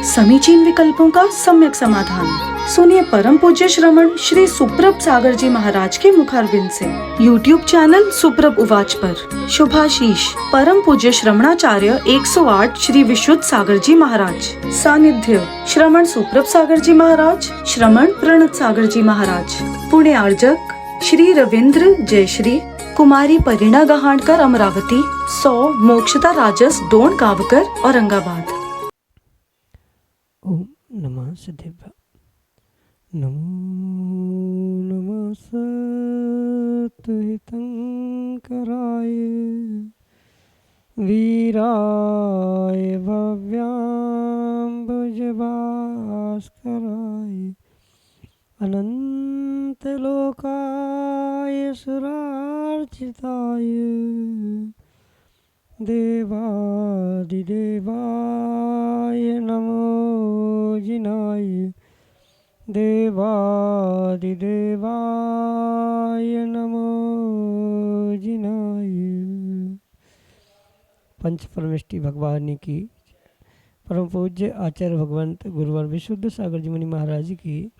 समीचीन विकल्पों का सम्यक समाधान। सुनिए परम पूज्य श्रमण श्री सुप्रभ सागर जी महाराज के मुखारबिंद से YouTube चैनल सुप्रभ उवाच पर शुभाशीष परम पूज्य श्रमणाचार्य 108 श्री विशुद्ध सागर जी महाराज। सानिध्य श्रमण सुप्रभ सागर जी महाराज, श्रमण प्रणत सागर जी महाराज। पुणे आर्जक श्री रविंद्र जयश्री, कुमारी परिणा गहाणकर अमरावती, 100 मोक्षता राजस डोन गावकर औरंगाबाद। ओम नमः सिद्धेभ्य। नमो नमः सत्हितंकराय वीराय भव्याम्बुजभास्कराय अनंतलोकाय सुरार्चिताय देवादिदेवाय नमो जिनाय देवादिदेवाय नमो जिनाय। पंच परमेष्टि भगवान की परम पूज्य आचार्य भगवंत गुरुवर विशुद्ध सागर जी मुनि महाराज जी की,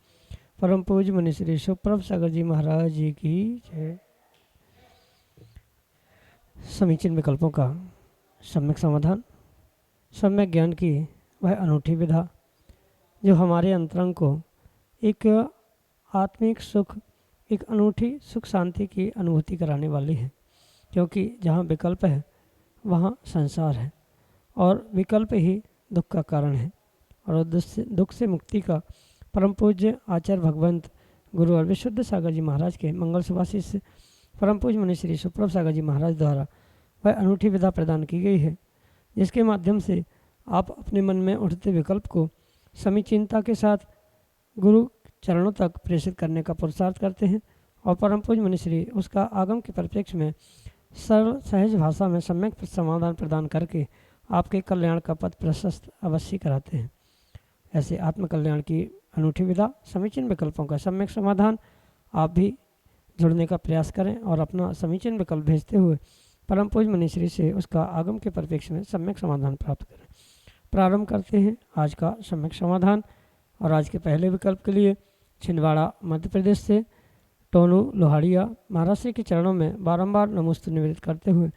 परम पूज्य मुनि श्री सुप्रभ सागर जी महाराज जी की जय। समीचीन विकल्पों का सम्यक समाधान। सम्यक ज्ञान की वह अनूठी विधा जो हमारे अंतरंग को एक आत्मिक सुख, एक अनूठी सुख शांति की अनुभूति कराने वाली है, क्योंकि जहाँ विकल्प है वहाँ संसार है और विकल्प ही दुख का कारण है। और दुख से मुक्ति का परम पूज्य आचार्य भगवंत गुरु और विशुद्ध सागर जी महाराज के मंगल सुभाषिष परम पूज्य मुनि श्री सुप्रभ सागर जी महाराज द्वारा वह अनूठी विधा प्रदान की गई है, जिसके माध्यम से आप अपने मन में उठते विकल्प को समीचीनता के साथ गुरु चरणों तक प्रेषित करने का पुरुषार्थ करते हैं और परम पूज्य मुनि श्री उसका आगम के परिप्रेक्ष्य में सरल सहज भाषा में सम्यक समाधान प्रदान करके आपके कल्याण का पथ प्रशस्त अवश्य कराते हैं। ऐसे आत्मकल्याण की अनूठी विधा समीचीन विकल्पों का सम्यक समाधान आप भी जुड़ने का प्रयास करें और अपना समीचीन विकल्प भेजते हुए परम पूज्य मुनि श्री से उसका आगम के परिप्रेक्ष्य में सम्यक समाधान प्राप्त करें। प्रारंभ करते हैं आज का सम्यक समाधान। और आज के पहले विकल्प के लिए छिंदवाड़ा मध्य प्रदेश से टोनू लोहाड़िया महाराज श्री के चरणों में बारंबार नमोस्तु निवेदित करते हुए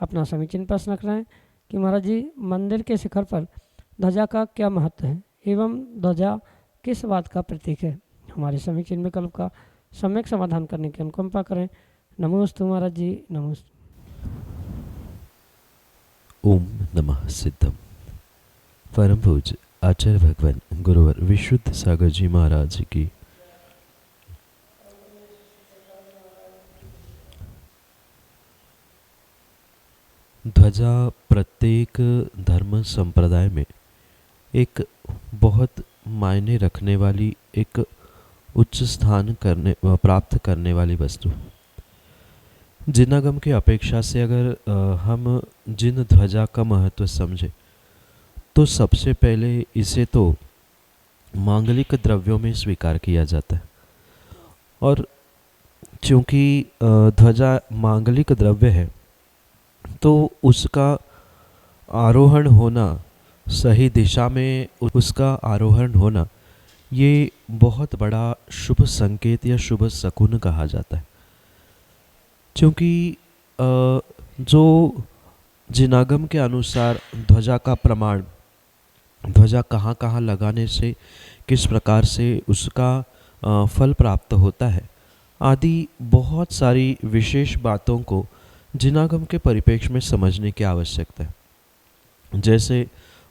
अपना समीचीन प्रश्न रख रहे हैं कि महाराज जी, मंदिर के शिखर पर ध्वजा का क्या महत्व है एवं ध्वजा किस बात का प्रतीक है। हमारे समीचीन विकल्प का सम्यक समाधान करने की अनुकंपा करें। नमोस्तु महाराज जी, नमोस्तु। ओम नमः सिद्धम। परम पूज्य आचार्य भगवान गुरुवर विशुद्ध सागर जी महाराज की ध्वजा प्रत्येक धर्म संप्रदाय में एक बहुत मायने रखने वाली, एक उच्च स्थान प्राप्त करने वाली वस्तु। जिनागम की अपेक्षा से अगर हम जिन ध्वजा का महत्व समझे तो सबसे पहले इसे तो मांगलिक द्रव्यों में स्वीकार किया जाता है। और चूँकि ध्वजा मांगलिक द्रव्य है तो उसका आरोहण होना, सही दिशा में उसका आरोहण होना, ये बहुत बड़ा शुभ संकेत या शुभ शकुन कहा जाता है। क्योंकि जो जिनागम के अनुसार ध्वजा का प्रमाण, ध्वजा कहाँ कहाँ लगाने से किस प्रकार से उसका फल प्राप्त होता है आदि बहुत सारी विशेष बातों को जिनागम के परिप्रेक्ष्य में समझने की आवश्यकता है। जैसे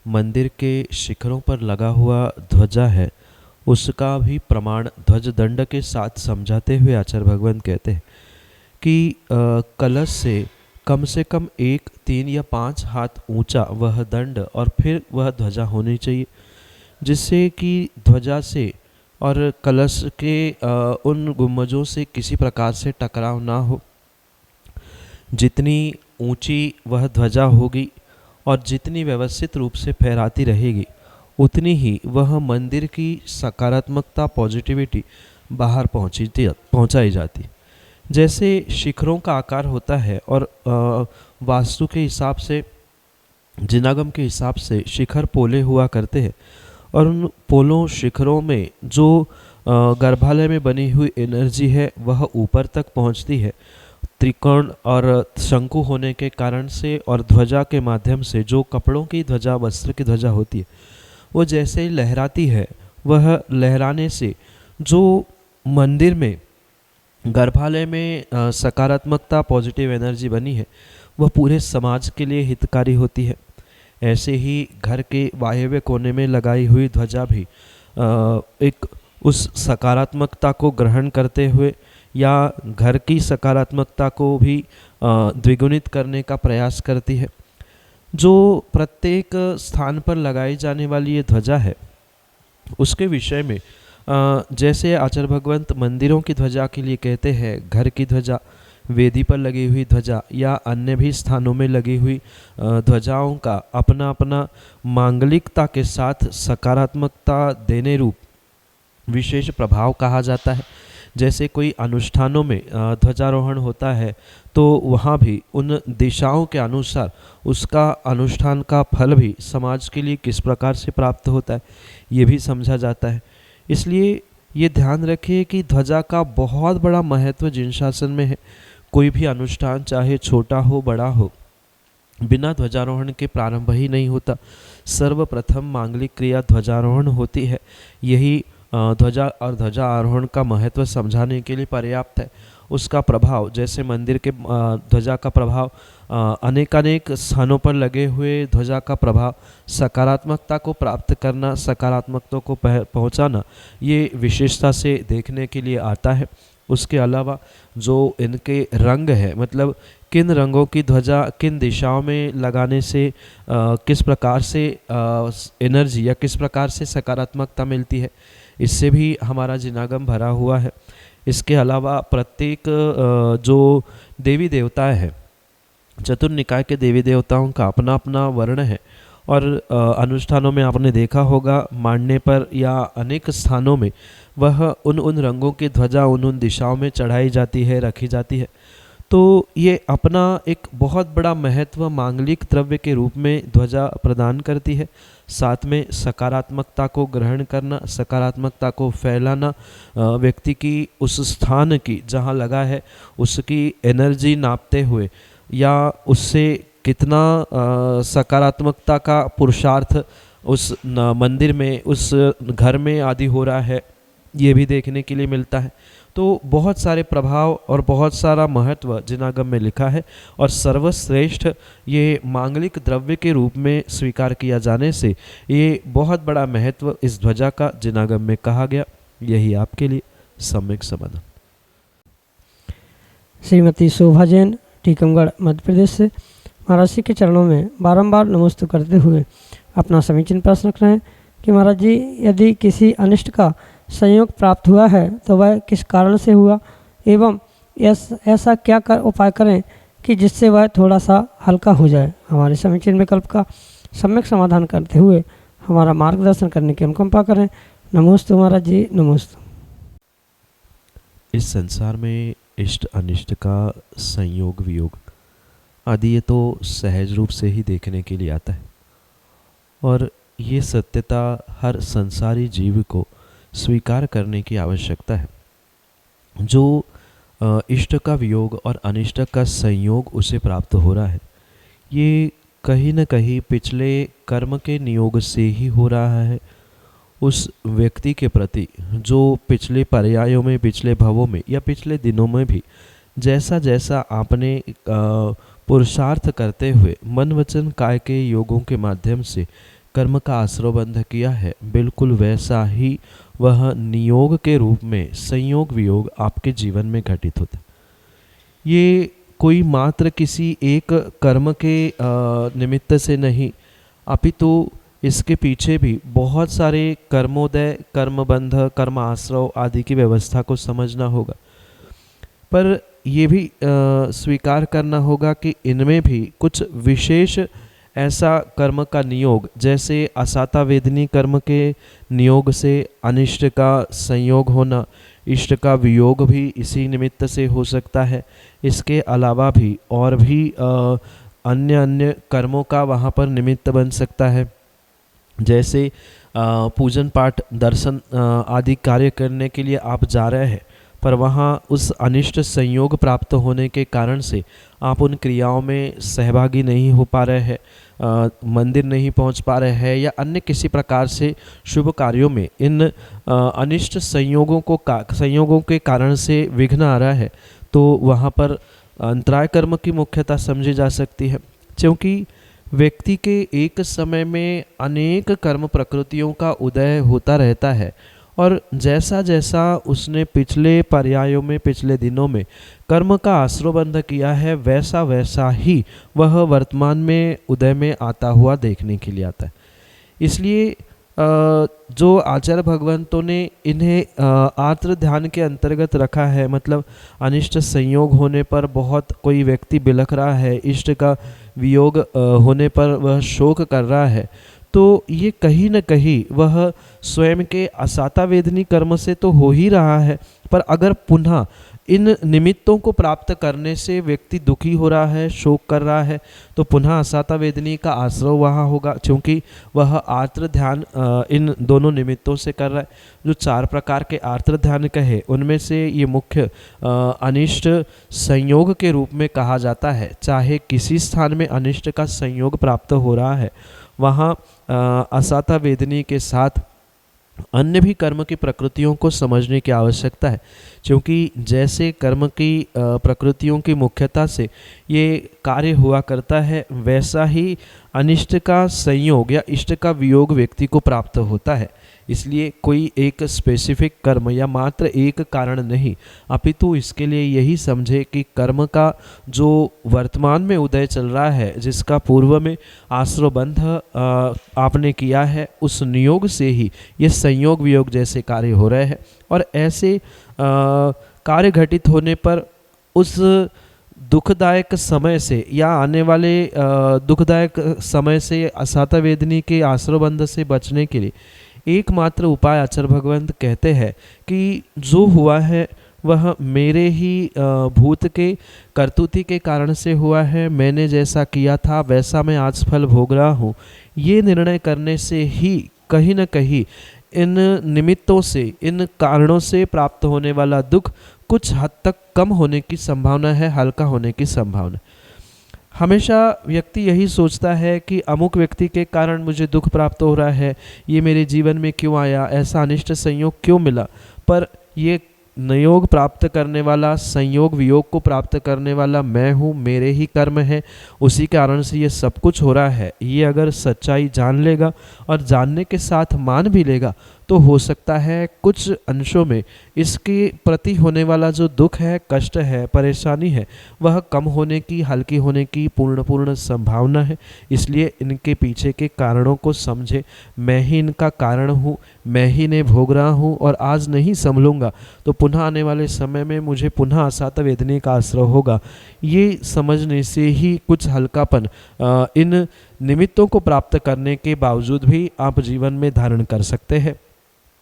मंदिर के शिखरों पर लगा हुआ ध्वजा है, उसका भी प्रमाण ध्वज दंड के साथ समझाते हुए आचार्य भगवान कहते हैं कि कलश से कम 1, 3 या 5 हाथ ऊंचा वह दंड और फिर वह ध्वजा होनी चाहिए, जिससे कि ध्वजा से और कलश के उन गुम्बजों से किसी प्रकार से टकराव ना हो। जितनी ऊंची वह ध्वजा होगी और जितनी व्यवस्थित रूप से फहराती रहेगी, उतनी ही वह मंदिर की सकारात्मकता, पॉजिटिविटी बाहर पहुंचाई जाती। जैसे शिखरों का आकार होता है और वास्तु के हिसाब से, जिनागम के हिसाब से शिखर पोले हुआ करते हैं और उन पोलों शिखरों में जो गर्भालय में बनी हुई एनर्जी है वह ऊपर तक पहुंचती है। त्रिकोण और शंकु होने के कारण से और ध्वजा के माध्यम से, जो कपड़ों की ध्वजा, वस्त्र की ध्वजा होती है, वो जैसे ही लहराती है, वह लहराने से जो मंदिर में, गर्भालय में सकारात्मकता, पॉजिटिव एनर्जी बनी है, वह पूरे समाज के लिए हितकारी होती है। ऐसे ही घर के वायव्य कोने में लगाई हुई ध्वजा भी एक उस सकारात्मकता को ग्रहण करते हुए या घर की सकारात्मकता को भी द्विगुणित करने का प्रयास करती है। जो प्रत्येक स्थान पर लगाई जाने वाली ये ध्वजा है, उसके विषय में जैसे आचार्य भगवंत मंदिरों की ध्वजा के लिए कहते हैं, घर की ध्वजा, वेदी पर लगी हुई ध्वजा या अन्य भी स्थानों में लगी हुई ध्वजाओं का अपना अपना मांगलिकता के साथ सकारात्मकता देने रूप विशेष प्रभाव कहा जाता है। जैसे कोई अनुष्ठानों में ध्वजारोहण होता है तो वहाँ भी उन दिशाओं के अनुसार उसका अनुष्ठान का फल भी समाज के लिए किस प्रकार से प्राप्त होता है, ये भी समझा जाता है। इसलिए ये ध्यान रखिए कि ध्वजा का बहुत बड़ा महत्व जिन शासन में है। कोई भी अनुष्ठान चाहे छोटा हो बड़ा हो, बिना ध्वजारोहण के प्रारंभ ही नहीं होता। सर्वप्रथम मांगलिक क्रिया ध्वजारोहण होती है। यही ध्वजा और ध्वजा आरोहण का महत्व समझाने के लिए पर्याप्त है। उसका प्रभाव, जैसे मंदिर के ध्वजा का प्रभाव, अनेकानेक स्थानों पर लगे हुए ध्वजा का प्रभाव, सकारात्मकता को प्राप्त करना, सकारात्मकता को पहुंचाना, ये विशेषता से देखने के लिए आता है। उसके अलावा जो इनके रंग है, मतलब किन रंगों की ध्वजा किन दिशाओं में लगाने से किस प्रकार से एनर्जी या किस प्रकार से सकारात्मकता मिलती है, इससे भी हमारा जिनागम भरा हुआ है। इसके अलावा प्रत्येक जो देवी देवता है, चतुर्निकाय के देवी देवताओं का अपना अपना वर्ण है और अनुष्ठानों में आपने देखा होगा, मांडने पर या अनेक स्थानों में वह उन रंगों की ध्वजा उन दिशाओं में चढ़ाई जाती है, रखी जाती है। तो ये अपना एक बहुत बड़ा महत्व मांगलिक द्रव्य के रूप में ध्वजा प्रदान करती है। साथ में सकारात्मकता को ग्रहण करना, सकारात्मकता को फैलाना, व्यक्ति की उस स्थान की जहाँ लगा है उसकी एनर्जी नापते हुए या उससे कितना सकारात्मकता का पुरुषार्थ उस मंदिर में, उस घर में आदि हो रहा है, ये भी देखने के लिए मिलता है। तो बहुत सारे प्रभाव और बहुत सारा महत्व जिनागम में लिखा है और सर्वश्रेष्ठ ये मांगलिक द्रव्य के रूप में स्वीकार किया जाने से ये बहुत बड़ा महत्व इस ध्वजा का जिनागम में कहा गया। यही आपके लिए सम्यक समाधान। श्रीमती शोभा जैन, टीकमगढ़, मध्य प्रदेश से महाराज जी के चरणों में बारंबार नमस्ते करते हुए अपना समीचीन प्रश्न रख रहे हैं कि महाराज जी, यदि किसी अनिष्ट का संयोग प्राप्त हुआ है तो वह किस कारण से हुआ, एवं ऐसा क्या उपाय करें कि जिससे वह थोड़ा सा हल्का हो जाए। हमारे समीचीन विकल्प का सम्यक समाधान करते हुए हमारा मार्गदर्शन करने की अनुकंपा करें। नमोस्तु महाराज जी, नमोस्तु। इस संसार में इष्ट अनिष्ट का संयोग वियोग आदि ये तो सहज रूप से ही देखने के लिए आता है और ये सत्यता हर संसारी जीव को स्वीकार करने की आवश्यकता है। जो इष्ट का वियोग और अनिष्ट का संयोग उसे प्राप्त हो रहा है, ये कहीं न कहीं पिछले कर्म के नियोग से ही हो रहा है। उस व्यक्ति के प्रति जो पिछले पर्यायों में, पिछले भवों में या पिछले दिनों में भी जैसा जैसा आपने पुरुषार्थ करते हुए मन वचन काय के योगों के माध्यम से कर्म का आश्रयबंध किया है, बिल्कुल वैसा ही वह नियोग के रूप में संयोग वियोग आपके जीवन में घटित होता है। ये कोई मात्र किसी एक कर्म के निमित्त से नहीं, अपितु इसके पीछे भी बहुत सारे कर्मोदय, कर्मबंध, कर्म आश्रय आदि की व्यवस्था को समझना होगा। पर ये भी स्वीकार करना होगा कि इनमें भी कुछ विशेष ऐसा कर्म का नियोग, जैसे असाता वेदनी कर्म के नियोग से अनिष्ट का संयोग होना, इष्ट का वियोग भी इसी निमित्त से हो सकता है। इसके अलावा भी और भी अन्य कर्मों का वहाँ पर निमित्त बन सकता है। जैसे पूजन पाठ दर्शन आदि कार्य करने के लिए आप जा रहे हैं, पर वहाँ उस अनिष्ट संयोग प्राप्त होने के कारण से आप उन क्रियाओं में सहभागी नहीं हो पा रहे हैं, मंदिर नहीं पहुंच पा रहे हैं, या अन्य किसी प्रकार से शुभ कार्यों में इन अनिष्ट संयोगों के कारण से विघ्न आ रहा है, तो वहाँ पर अंतराय कर्म की मुख्यता समझी जा सकती है। क्योंकि व्यक्ति के एक समय में अनेक कर्म प्रकृतियों का उदय होता रहता है, और जैसा जैसा उसने पिछले पर्यायों में, पिछले दिनों में कर्म का आश्रयबंध किया है, वैसा वैसा ही वह वर्तमान में उदय में आता हुआ देखने के लिए आता है। इसलिए जो आचार्य भगवंतों ने इन्हें आर्द्र ध्यान के अंतर्गत रखा है, मतलब अनिष्ट संयोग होने पर बहुत कोई व्यक्ति बिलख रहा है, इष्ट का वियोग होने पर वह शोक कर रहा है, तो ये कहीं न कहीं वह स्वयं के असाता वेदनी कर्म से तो हो ही रहा है, पर अगर पुनः इन निमित्तों को प्राप्त करने से व्यक्ति दुखी हो रहा है, शोक कर रहा है, तो पुनः असाता वेदनी का आश्रय वहाँ होगा, क्योंकि वह आर्द्र ध्यान इन दोनों निमित्तों से कर रहा है। जो 4 प्रकार के आर्द्र ध्यान कहे, उनमें से ये मुख्य अनिष्ट संयोग के रूप में कहा जाता है। चाहे किसी स्थान में अनिष्ट का संयोग प्राप्त हो रहा है, वहाँ असाता वेदनी के साथ अन्य भी कर्म की प्रकृतियों को समझने की आवश्यकता है, क्योंकि जैसे कर्म की प्रकृतियों की मुख्यता से ये कार्य हुआ करता है, वैसा ही अनिष्ट का संयोग या इष्ट का वियोग व्यक्ति को प्राप्त होता है। इसलिए कोई एक स्पेसिफिक कर्म या मात्र एक कारण नहीं, अपितु इसके लिए यही समझे कि कर्म का जो वर्तमान में उदय चल रहा है, जिसका पूर्व में आश्रयबंध आपने किया है, उस नियोग से ही ये संयोग वियोग जैसे कार्य हो रहे हैं। और ऐसे कार्य घटित होने पर उस दुखदायक समय से या आने वाले दुखदायक समय से असाता वेदनी के आश्रयबंध से बचने के लिए एकमात्र उपाय आचार्य भगवंत कहते हैं कि जो हुआ है वह मेरे ही भूत के कर्तुति के कारण से हुआ है, मैंने जैसा किया था वैसा मैं आज फल भोग रहा हूँ। ये निर्णय करने से ही कहीं न कहीं इन निमित्तों से, इन कारणों से प्राप्त होने वाला दुख कुछ हद तक कम होने की संभावना है, हल्का होने की संभावना। हमेशा व्यक्ति यही सोचता है कि अमुक व्यक्ति के कारण मुझे दुख प्राप्त हो रहा है, ये मेरे जीवन में क्यों आया, ऐसा अनिष्ट संयोग क्यों मिला। पर ये नियोग प्राप्त करने वाला, संयोग वियोग को प्राप्त करने वाला मैं हूँ, मेरे ही कर्म है, उसी कारण से ये सब कुछ हो रहा है। ये अगर सच्चाई जान लेगा और जानने के साथ मान भी लेगा, तो हो सकता है कुछ अंशों में इसके प्रति होने वाला जो दुख है, कष्ट है, परेशानी है, वह कम होने की, हल्की होने की पूर्ण संभावना है। इसलिए इनके पीछे के कारणों को समझे, मैं ही इनका कारण हूँ, मैं ही इन्हें भोग रहा हूँ, और आज नहीं संभलूंगा तो पुनः आने वाले समय में मुझे पुनः असाता वेदनी का आश्रय होगा। ये समझने से ही कुछ हल्कापन इन निमित्तों को प्राप्त करने के बावजूद भी आप जीवन में धारण कर सकते हैं।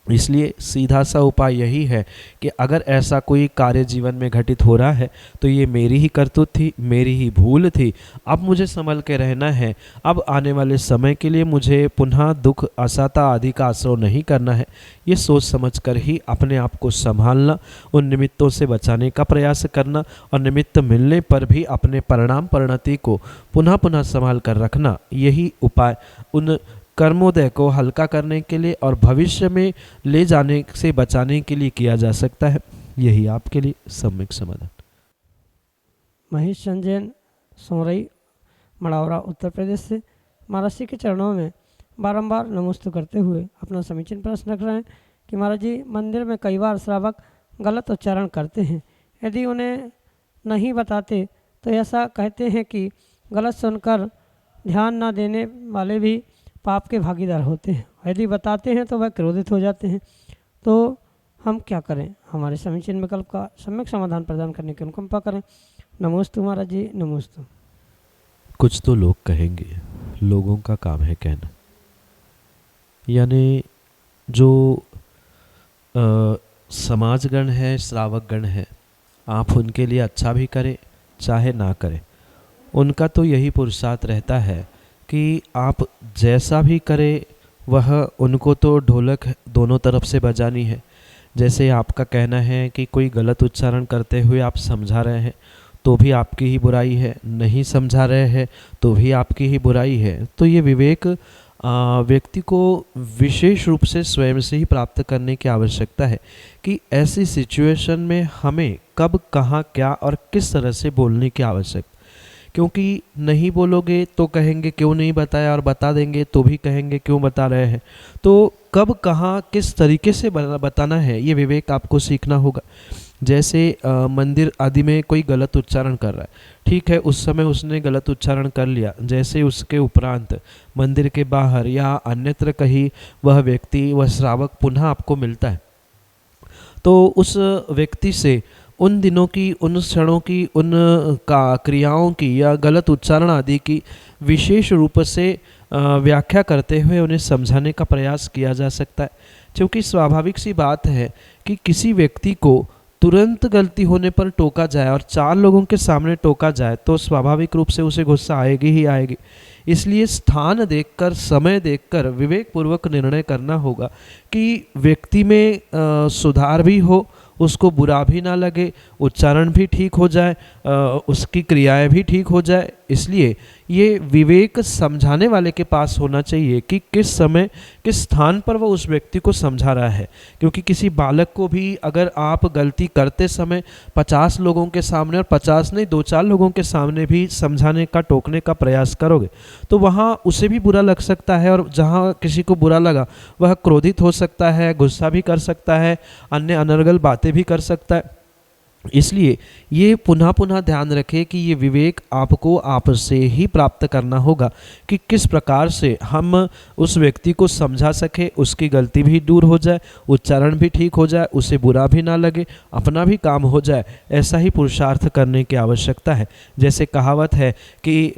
इसलिए सीधा सा उपाय यही है कि अगर ऐसा कोई कार्य जीवन में घटित हो रहा है तो ये मेरी ही करतूत थी, मेरी ही भूल थी, अब मुझे संभल के रहना है। अब आने वाले समय के लिए मुझे पुनः दुख, असाता आदि का आश्रय नहीं करना है। ये सोच समझकर ही अपने आप को संभालना, उन निमित्तों से बचाने का प्रयास करना, और निमित्त मिलने पर भी अपने परिणाम परिणति को पुनः संभाल कर रखना, यही उपाय उन कर्मोदय को हल्का करने के लिए और भविष्य में ले जाने से बचाने के लिए किया जा सकता है। यही आपके लिए सम्यक समाधान। महेश संजैन, सोरई, मड़ावरा, उत्तर प्रदेश से महाराज जी के चरणों में बारंबार नमस्ते करते हुए अपना समीचीन प्रश्न रख रहे हैं कि महाराज जी, मंदिर में कई बार श्रावक गलत उच्चारण करते हैं, यदि उन्हें नहीं बताते तो ऐसा कहते हैं कि गलत सुनकर ध्यान न देने वाले भी पाप के भागीदार होते हैं, यदि बताते हैं तो वह क्रोधित हो जाते हैं, तो हम क्या करें? हमारे समीचीन विकल्प का सम्यक समाधान प्रदान करने की अनुकंपा करें। नमोस्तु महाराज जी, नमोस्तु। कुछ तो लोग कहेंगे, लोगों का काम है कहना, यानी जो समाजगण है, श्रावकगण है, आप उनके लिए अच्छा भी करें चाहे ना करें, उनका तो यही पुरुषार्थ रहता है कि आप जैसा भी करें वह उनको तो ढोलक दोनों तरफ से बजानी है। जैसे आपका कहना है कि कोई गलत उच्चारण करते हुए आप समझा रहे हैं तो भी आपकी ही बुराई है, नहीं समझा रहे हैं तो भी आपकी ही बुराई है। तो ये विवेक व्यक्ति को विशेष रूप से स्वयं से ही प्राप्त करने की आवश्यकता है कि ऐसी सिचुएशन में हमें कब, कहाँ, क्या और किस तरह से बोलने की आवश्यकता। क्योंकि नहीं बोलोगे तो कहेंगे क्यों नहीं बताया, और बता देंगे तो भी कहेंगे क्यों बता रहे हैं। तो कब, कहाँ, किस तरीके से बताना है, ये विवेक आपको सीखना होगा। जैसे मंदिर आदि में कोई गलत उच्चारण कर रहा है, ठीक है, उस समय उसने गलत उच्चारण कर लिया। जैसे उसके उपरांत मंदिर के बाहर या अन्यत्र कहीं वह व्यक्ति, वह श्रावक पुनः आपको मिलता है, तो उस व्यक्ति से उन दिनों की, उन क्षणों की, उन क्रियाओं की या गलत उच्चारण आदि की विशेष रूप से व्याख्या करते हुए उन्हें समझाने का प्रयास किया जा सकता है। क्योंकि स्वाभाविक सी बात है कि किसी व्यक्ति को तुरंत गलती होने पर टोका जाए और 4 लोगों के सामने टोका जाए तो स्वाभाविक रूप से उसे गुस्सा आएगी ही आएगी। इसलिए स्थान देखकर, समय देखकर विवेकपूर्वक निर्णय करना होगा कि व्यक्ति में सुधार भी हो, उसको बुरा भी ना लगे, उच्चारण भी ठीक हो जाए, उसकी क्रियाएं भी ठीक हो जाए। इसलिए ये विवेक समझाने वाले के पास होना चाहिए कि किस समय, किस स्थान पर वह उस व्यक्ति को समझा रहा है। क्योंकि किसी बालक को भी अगर आप गलती करते समय 50 लोगों के सामने, और 50 नहीं 2-4 लोगों के सामने भी समझाने का, टोकने का प्रयास करोगे तो वहाँ उसे भी बुरा लग सकता है, और जहाँ किसी को बुरा लगा वह क्रोधित हो सकता है, गुस्सा भी कर सकता है, अन्य अनर्गल बातें भी कर सकता है। इसलिए ये पुनः पुनः ध्यान रखें कि ये विवेक आपको आप से ही प्राप्त करना होगा कि किस प्रकार से हम उस व्यक्ति को समझा सके, उसकी गलती भी दूर हो जाए, उच्चारण भी ठीक हो जाए, उसे बुरा भी ना लगे, अपना भी काम हो जाए। ऐसा ही पुरुषार्थ करने की आवश्यकता है। जैसे कहावत है कि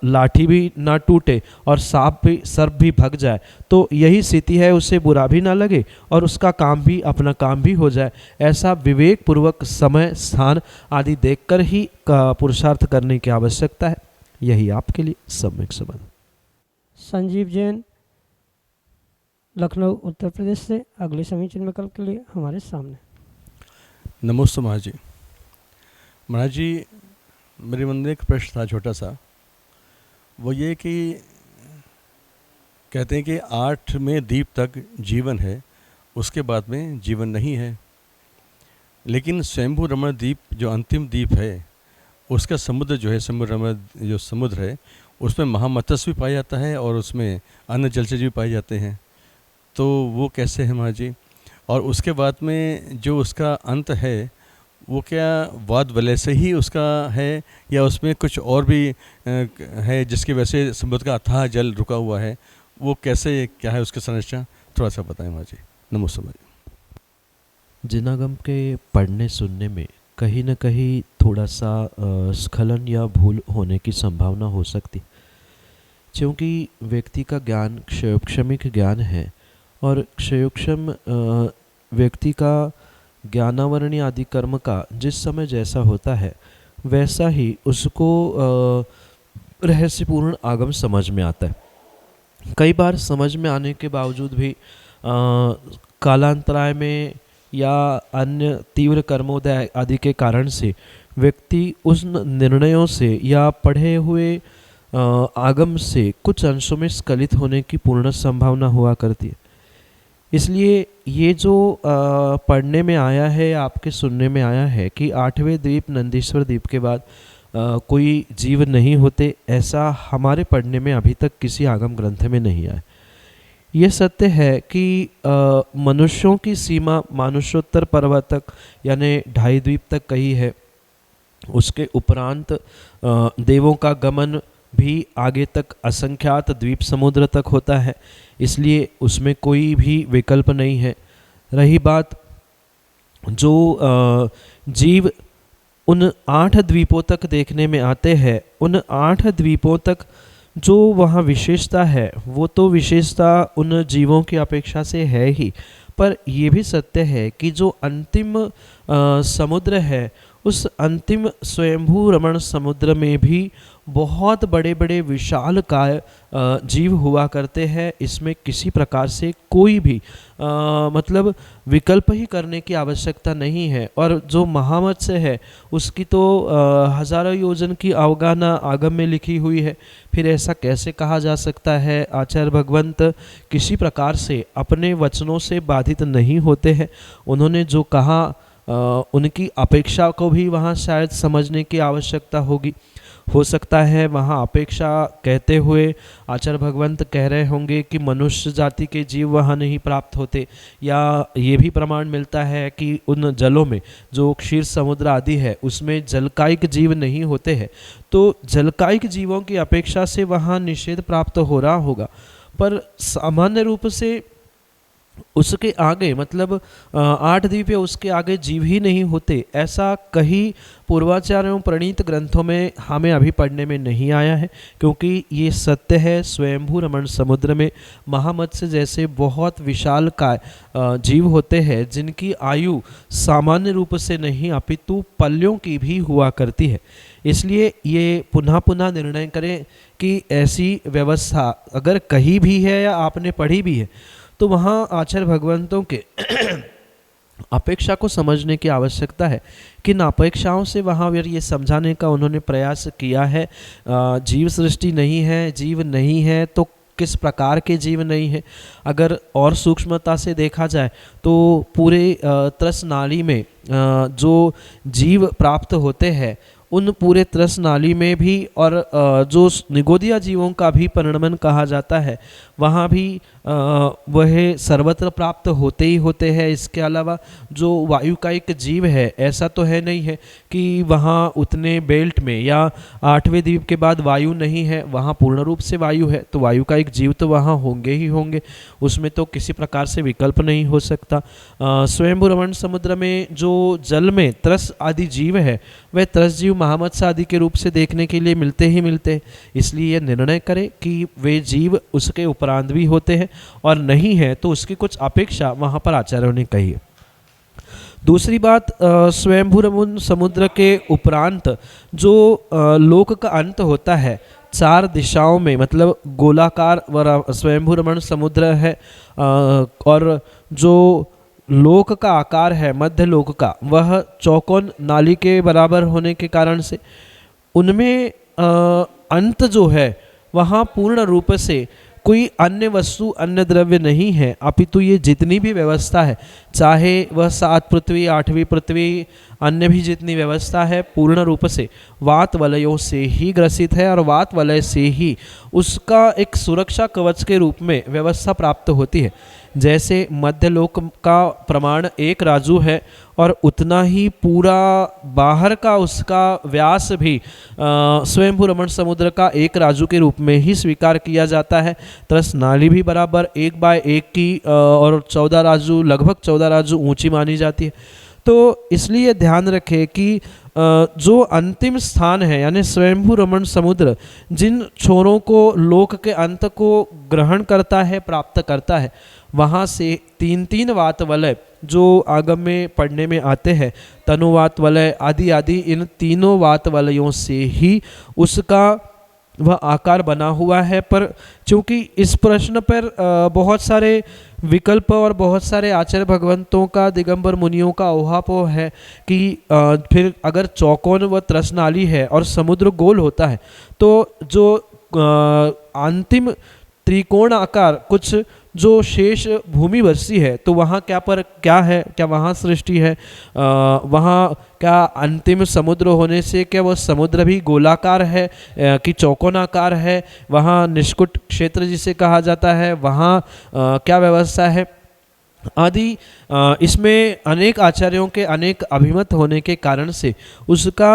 लाठी भी ना टूटे और सर्प भी भग जाए, तो यही स्थिति है, उसे बुरा भी ना लगे और उसका काम भी, अपना काम भी हो जाए। ऐसा विवेक पूर्वक समय, स्थान आदि देखकर ही पुरुषार्थ करने की आवश्यकता है। यही आपके लिए सम्यक संबंध। संजीव जैन, लखनऊ उत्तर प्रदेश से अगले समीचीन विकल्प के लिए हमारे सामने। नमस्ते महाराज जी। महाराज जी, मेरे मन में एक प्रश्न था छोटा सा। वो ये कि कहते हैं कि 8वें दीप तक जीवन है, उसके बाद में जीवन नहीं है। लेकिन स्वयंभू रमण द्वीप जो अंतिम द्वीप है, उसका समुद्र जो है, स्वयंभू रमण जो समुद्र है, उसमें महामत्स्य भी पाया जाता है और उसमें अन्य जलचर भी पाए जाते हैं। तो वो कैसे है महाराज जी? और उसके बाद में जो उसका अंत है, वो क्या वाद वलय से ही उसका है या उसमें कुछ और भी है जिसकी वजह से समुद्र का अथाह जल रुका हुआ है? वो कैसे, क्या है उसकी संरचना, थोड़ा सा बताएं महाराज जी। नमस्ते महाराज जी। जिनागम के पढ़ने सुनने में कहीं न कहीं थोड़ा सा स्खलन या भूल होने की संभावना हो सकती, क्योंकि व्यक्ति का ज्ञान क्षयोक्षमिक ज्ञान है और क्षयोक्षम व्यक्ति का ज्ञानावरणी आदि कर्म का जिस समय जैसा होता है वैसा ही उसको रहस्यपूर्ण आगम समझ में आता है। कई बार समझ में आने के बावजूद भी कालांतराय में या अन्य तीव्र कर्मोदय आदि के कारण से व्यक्ति उस निर्णयों से या पढ़े हुए आगम से कुछ अंशों में स्खलित होने की पूर्ण संभावना हुआ करती है। इसलिए ये जो पढ़ने में आया है, आपके सुनने में आया है कि 8वें द्वीप नंदीश्वर द्वीप के बाद कोई जीव नहीं होते, ऐसा हमारे पढ़ने में अभी तक किसी आगम ग्रंथ में नहीं आया। यह सत्य है कि मनुष्यों की सीमा मानुषोत्तर पर्वत तक यानी 2.5 द्वीप तक कही है। उसके उपरांत देवों का गमन भी आगे तक असंख्यात द्वीप समुद्र तक होता है, इसलिए उसमें कोई भी विकल्प नहीं है। रही बात जो जीव उन 8 द्वीपों तक देखने में आते हैं, उन 8 द्वीपों तक जो वहाँ विशेषता है वो तो विशेषता उन जीवों की अपेक्षा से है ही, पर ये भी सत्य है कि जो अंतिम समुद्र है उस अंतिम स्वयंभू रमण समुद्र में भी बहुत बड़े बड़े विशालकाय जीव हुआ करते हैं। इसमें किसी प्रकार से कोई भी मतलब विकल्प ही करने की आवश्यकता नहीं है। और जो महामत्स्य है उसकी तो हजारों योजन की अवगाहना आगम में लिखी हुई है। फिर ऐसा कैसे कहा जा सकता है? आचार्य भगवंत किसी प्रकार से अपने वचनों से बाधित नहीं होते हैं। उन्होंने जो कहा उनकी अपेक्षा को भी वहाँ शायद समझने की आवश्यकता होगी। हो सकता है वहाँ अपेक्षा कहते हुए आचार्य भगवंत कह रहे होंगे कि मनुष्य जाति के जीव वहाँ नहीं प्राप्त होते, या ये भी प्रमाण मिलता है कि उन जलों में जो क्षीर समुद्र आदि है उसमें जलकायिक जीव नहीं होते हैं, तो जलकायिक जीवों की अपेक्षा से वहाँ निषेध प्राप्त हो रहा होगा। पर सामान्य रूप से उसके आगे मतलब 8 द्वीप या उसके आगे जीव ही नहीं होते, ऐसा कहीं पूर्वाचार्यों प्रणीत ग्रंथों में हमें अभी पढ़ने में नहीं आया है। क्योंकि ये सत्य है, स्वयंभू रमण समुद्र में महामत्स्य जैसे बहुत विशालकाय जीव होते हैं जिनकी आयु सामान्य रूप से नहीं अपितु पल्यों की भी हुआ करती है। इसलिए ये पुनः पुनः निर्णय करें कि ऐसी व्यवस्था अगर कहीं भी है या आपने पढ़ी भी है तो वहाँ आचार्य भगवंतों के अपेक्षा को समझने की आवश्यकता है। किन अपेक्षाओं से वहाँ ये समझाने का उन्होंने प्रयास किया है। जीव सृष्टि नहीं है, जीव नहीं है तो किस प्रकार के जीव नहीं है। अगर और सूक्ष्मता से देखा जाए तो पूरे त्रस नाली में जो जीव प्राप्त होते हैं उन पूरे त्रस नाली में भी और जो निगोदिया जीवों का भी परिणमन कहा जाता है वहाँ भी वह सर्वत्र प्राप्त होते ही होते हैं। इसके अलावा जो वायुकायिक जीव है ऐसा तो है नहीं है कि वहाँ उतने बेल्ट में या 8वें द्वीप के बाद वायु नहीं है, वहाँ पूर्ण रूप से वायु है, तो वायुकायिक जीव तो वहाँ होंगे ही होंगे, उसमें तो किसी प्रकार से विकल्प नहीं हो सकता। स्वयंभू रमण समुद्र में जो जल में त्रस आदि जीव है वह त्रस जीव महामत्स्य आदि के रूप से देखने के लिए मिलते ही मिलते हैं। इसलिए यह निर्णय करे कि वे जीव उसके उपरांत भी होते हैं और नहीं है तो उसकी कुछ अपेक्षा वहाँ पर आचार्यों ने कही है। दूसरी बात, स्वयंभू रमण समुद्र के उपरांत जो लोक का अंत होता है 4 दिशाओं में, मतलब गोलाकार स्वयंभू रमण समुद्र है और जो लोक का आकार है मध्य लोक का वह चौकोन नाली के बराबर होने के कारण से उनमें अंत जो है वहाँ पूर्ण रूप से कोई अन्य वस्तु अन्य द्रव्य नहीं है, अपितु ये जितनी भी व्यवस्था है चाहे वह 7 पृथ्वी 8वीं पृथ्वी अन्य भी जितनी व्यवस्था है पूर्ण रूप से वात वलयों से ही ग्रसित है और वात वलय से ही उसका एक सुरक्षा कवच के रूप में व्यवस्था प्राप्त होती है। जैसे मध्यलोक का प्रमाण 1 राजू है और उतना ही पूरा बाहर का उसका व्यास भी स्वयंभू रमण समुद्र का 1 राजू के रूप में ही स्वीकार किया जाता है। त्रस नाली भी बराबर 1/1 की और 14 राजू लगभग 14 राजू ऊंची मानी जाती है। तो इसलिए ध्यान रखें कि जो अंतिम स्थान है यानी स्वयंभू रमण समुद्र जिन छोरों को लोक के अंत को ग्रहण करता है प्राप्त करता है वहाँ से 3 वात वलय जो आगम में पढ़ने में आते हैं तनुवात वलय आदि आदि इन तीनों वात वलयों से ही उसका वह आकार बना हुआ है। पर चूंकि इस प्रश्न पर बहुत सारे विकल्प और बहुत सारे आचार्य भगवंतों का दिगंबर मुनियों का ऊहापोह है कि फिर अगर चौकोन व त्रसनाली है और समुद्र गोल होता है तो जो अंतिम त्रिकोण आकार कुछ जो शेष भूमि बचती है तो वहाँ क्या है, क्या वहाँ सृष्टि है, वहाँ क्या अंतिम समुद्र होने से क्या वह समुद्र भी गोलाकार है कि चौकोनाकार है, वहाँ निष्कुट क्षेत्र जिसे कहा जाता है वहाँ क्या व्यवस्था है आदि। इसमें अनेक आचार्यों के अनेक अभिमत होने के कारण से उसका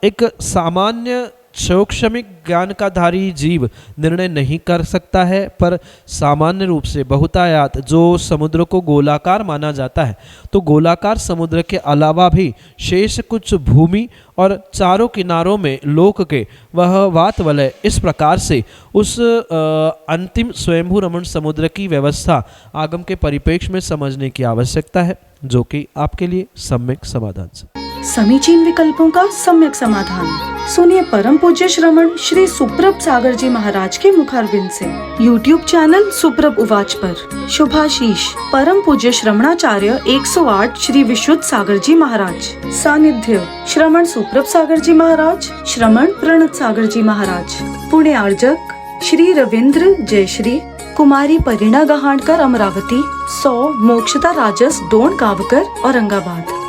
एक सामान्य शैक्षणिक ज्ञान का धारी जीव निर्णय नहीं कर सकता है। पर सामान्य रूप से बहुतायात जो समुद्र को गोलाकार माना जाता है तो गोलाकार समुद्र के अलावा भी शेष कुछ भूमि और चारों किनारों में लोक के वह वात वलय इस प्रकार से उस अंतिम स्वयंभू रमण समुद्र की व्यवस्था आगम के परिप्रेक्ष्य में समझने की आवश्यकता है जो कि आपके लिए सम्यक समाधान से समीचीन विकल्पों का सम्यक समाधान। सुनिए परम पूज्य श्रमण श्री सुप्रभ सागर जी महाराज के मुखारविंद से YouTube चैनल सुप्रभ उवाच पर शुभाशीष परम पूज्य श्रमणाचार्य 108 श्री विशुद्ध सागर जी महाराज। सानिध्य श्रमण सुप्रभ सागर जी महाराज, श्रमण प्रणत सागर जी महाराज। पुण्य आर्जक श्री रविंद्र जयश्री, कुमारी परिणा गहाणकर अमरावती, 100 मोक्षता राजस डोन कावकर औरंगाबाद।